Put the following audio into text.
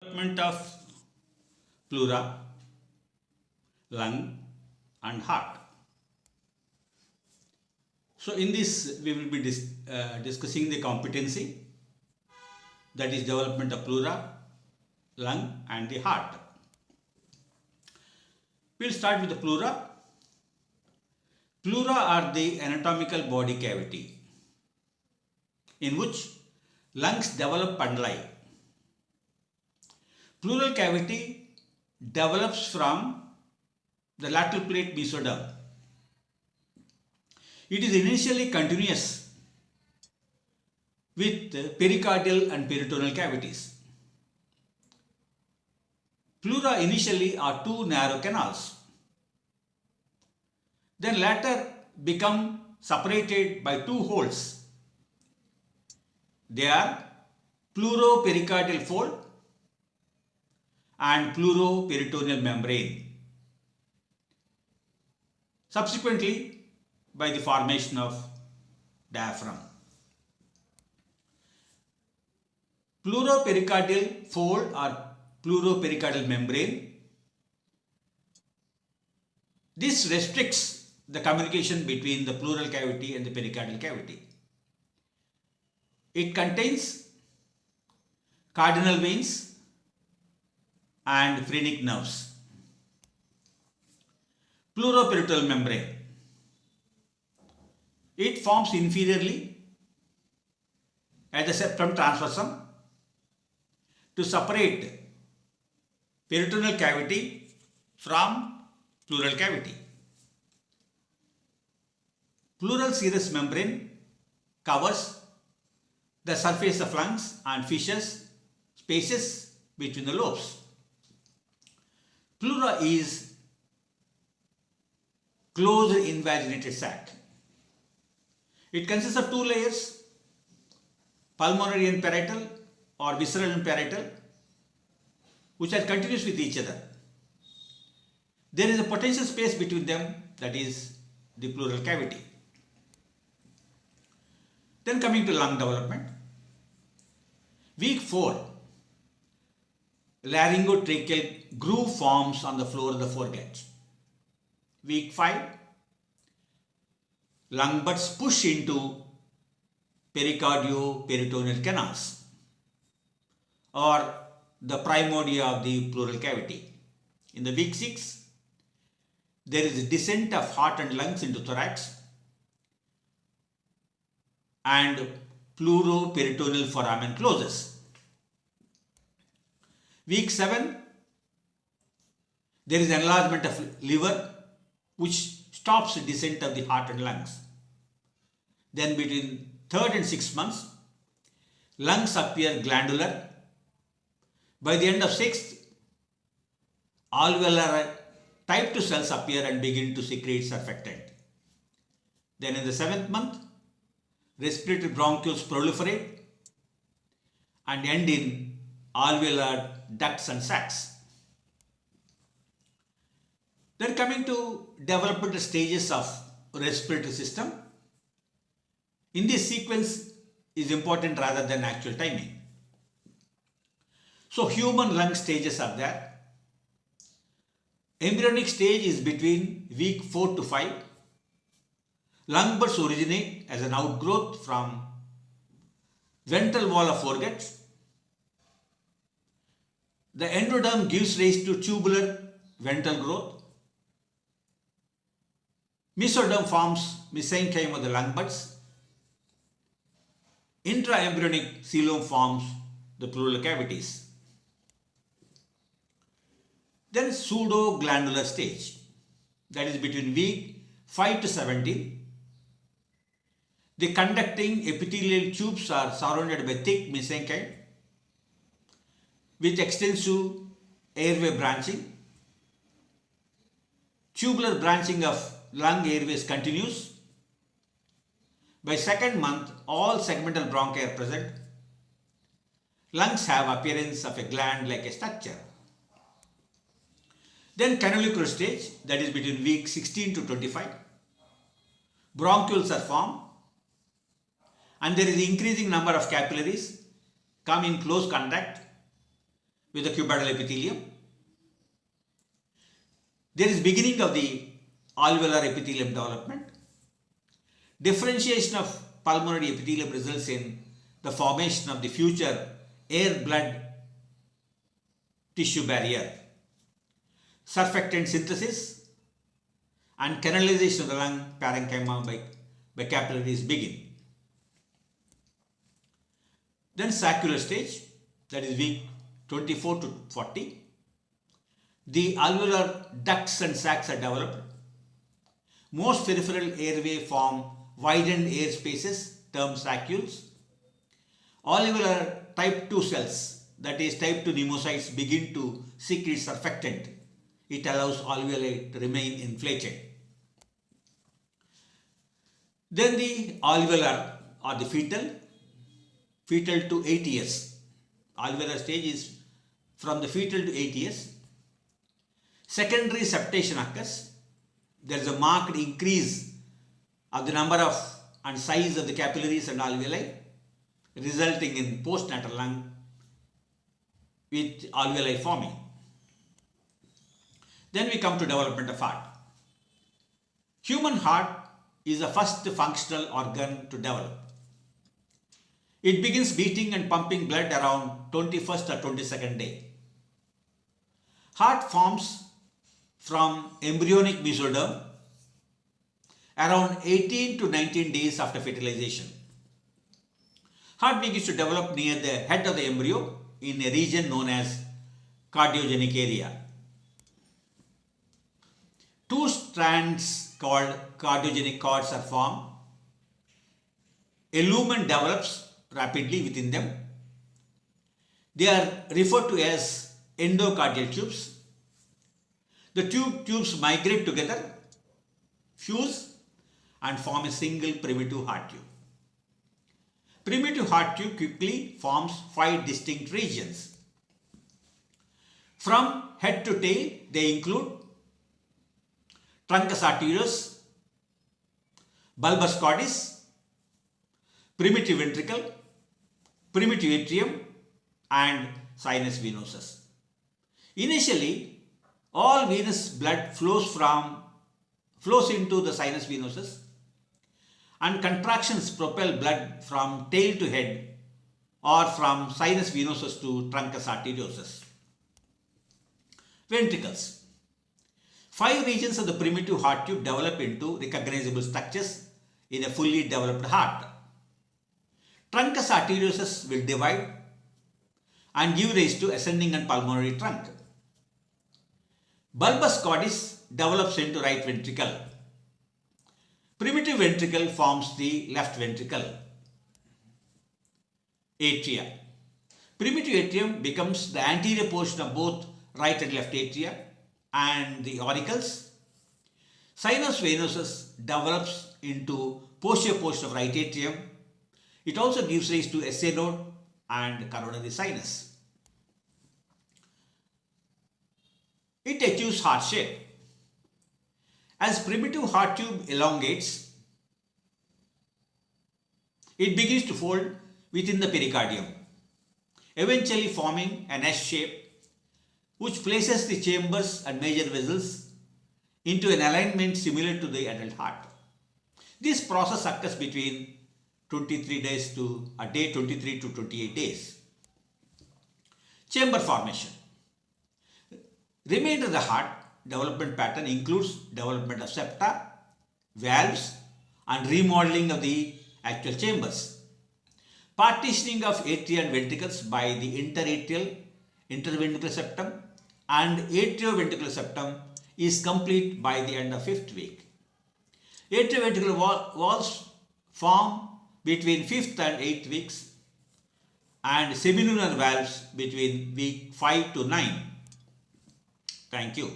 Development of pleura, lung, and heart. So, in this, we will be discussing the competency, that is, development of pleura, lung, and the heart. We will start with the pleura. Pleura are the anatomical body cavity in which lungs develop and lie. Pleural cavity develops from the lateral plate mesoderm. It is initially continuous with pericardial and peritoneal cavities. Pleura initially are two narrow canals. Then later become separated by two holes. They are pleuropericardial fold and pleuroperitoneal membrane. Subsequently, by the formation of diaphragm. Pleuropericardial fold or pleuropericardial membrane. This restricts the communication between the pleural cavity and the pericardial cavity. It contains cardinal veins and phrenic nerves. Pleuroperitoneal membrane. It forms inferiorly at the septum transversum to separate peritoneal cavity from pleural cavity. Pleural serous membrane covers the surface of lungs and fissures spaces between the lobes. Pleura is closed invaginated sac. It consists of two layers, pulmonary and parietal or visceral and parietal, which are continuous with each other. There is a potential space between them, that is the pleural cavity. Then coming to lung development. Week 4, laryngotracheal groove forms on the floor of the foregut. Week 5, lung buds push into pericardio-peritoneal canals or the primordia of the pleural cavity. In the week 6, there is a descent of heart and lungs into thorax and pleuroperitoneal foramen closes. Week 7, there is enlargement of liver which stops the descent of the heart and lungs. Then between 3rd and 6th months, lungs appear glandular. By the end of 6th, alveolar type 2 cells appear and begin to secrete surfactant. Then in the 7th month, respiratory bronchioles proliferate and end in alveolar ducts and sacs. Then coming to developmental stages of respiratory system. In this sequence is important rather than actual timing. So human lung stages are there. Embryonic stage is between week 4 to 5. Lung buds originate as an outgrowth from ventral wall of foregut. The endoderm gives rise to tubular ventral growth. Mesoderm forms mesenchyme of the lung buds. Intraembryonic coelom forms the pleural cavities. Then pseudoglandular stage, that is between week 5 to 17. The conducting epithelial tubes are surrounded by thick mesenchyme with extensive airway branching. Tubular branching of lung airways continues. By 2nd month, all segmental bronchi are present. Lungs have appearance of a gland-like a structure. Then canalicular stage, that is between week 16 to 25. Bronchioles are formed and there is increasing number of capillaries come in close contact with the cuboidal epithelium. There is beginning of the alveolar epithelium development. Differentiation of pulmonary epithelium results in the formation of the future air-blood tissue barrier, surfactant synthesis, and canalization of the lung parenchyma by capillaries begin. Then saccular stage, that is week 24 to 40. The alveolar ducts and sacs are developed. Most peripheral airway form widened air spaces termed saccules. Alveolar type 2 cells, that is type 2 pneumocytes, begin to secrete surfactant. It allows alveoli to remain inflated. Then the alveolar or the fetal to 8 years. Alveolar stage is from the fetal to 8 years. Secondary septation occurs. There is a marked increase of the number of and size of the capillaries and alveoli, resulting in postnatal lung with alveoli forming. Then we come to development of heart. Human heart is the first functional organ to develop. It begins beating and pumping blood around 21st or 22nd day. Heart forms from embryonic mesoderm around 18 to 19 days after fertilization. Heart begins to develop near the head of the embryo in a region known as cardiogenic area. Two strands called cardiogenic cords are formed. A lumen develops rapidly within them. They are referred to as endocardial tubes. The tubes migrate together, fuse, and form a single primitive heart tube. Primitive heart tube quickly forms 5 distinct regions. From head to tail, they include truncus arteriosus, bulbus cordis, primitive ventricle, primitive atrium, and sinus venosus. Initially, all venous blood flows into the sinus venosus, and contractions propel blood from tail to head or from sinus venosus to truncus arteriosus. Ventricles. 5 regions of the primitive heart tube develop into recognizable structures in a fully developed heart. Truncus arteriosus will divide and give rise to ascending and pulmonary trunk. Bulbus cordis develops into right ventricle. Primitive ventricle forms the left ventricle. Atria. Primitive atrium becomes the anterior portion of both right and left atria and the auricles. Sinus venosus develops into posterior portion of right atrium. It also gives rise to SA node and coronary sinus. It achieves heart shape. As primitive heart tube elongates, it begins to fold within the pericardium, eventually forming an S shape which places the chambers and major vessels into an alignment similar to the adult heart. This process occurs between 23 days to 23 to 28 days. Chamber formation. Remainder of the heart development pattern includes development of septa, valves, and remodeling of the actual chambers. Partitioning of atria and ventricles by the interventricular septum and atrioventricular septum is complete by the end of 5th week. Atrioventricular walls form between 5th and 8th weeks and semilunar valves between week 5 to 9. Thank you.